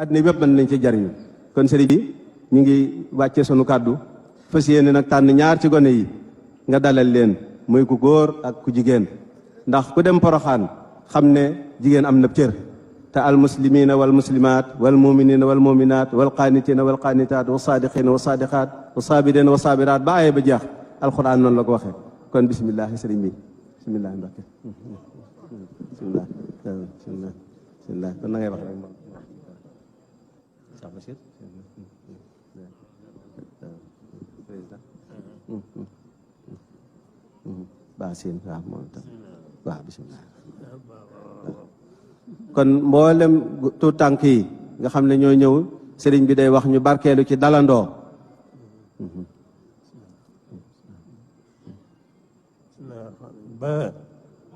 àddina bépp mën nañ ci jariñu kon sëriñ bi ñu ngi wàcce sunu kàddu fas yéene nag tànn ñaar ci gone yi nga dalal leen muy ku góor ak ku jigéen ndax ku dem Poroxaan xam ne jigéen am na cër te al muslimina wal muslimat wal muminina wal muminat wal qaanitina wal qaanitat wa saadiqina wa saadiqat wa saabirina wa saabiraat ba aye ba jeex alquran noonu la ko waxee kon bisimilah sëriñ bi bisimilah Mbàkke bisimilah bisimilah bisimilah kon na ngay wax rek moom Cheikh Bachir président baa siin waaw moom tam waaw bisimilah kon mboolem tuut tànk yi nga xam ne ñoo ñëw sëriñ bi day wax ñu barkeelu ci dalandoo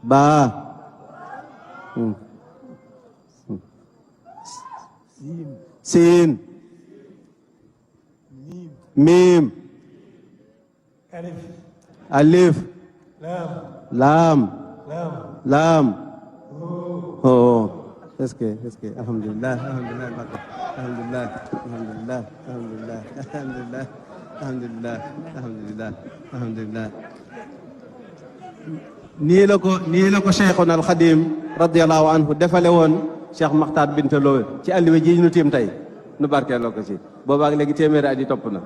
baa siin miim alif laam oh est-ce que alhamdulillah alhamdulillah alhamdulillah alhamdulillah alhamdulillah alhamdulillah alhamdulillah alhamdulillah alhamdulillah nii la ko Cheikhuna al Khadim radiyallahu anhu defale woon Cheikh Makhtar Binta Lo ci àlliwa ji ñu tiim tey nu barkeeloo ko ci boobaak léegi téeméeri at yi topp na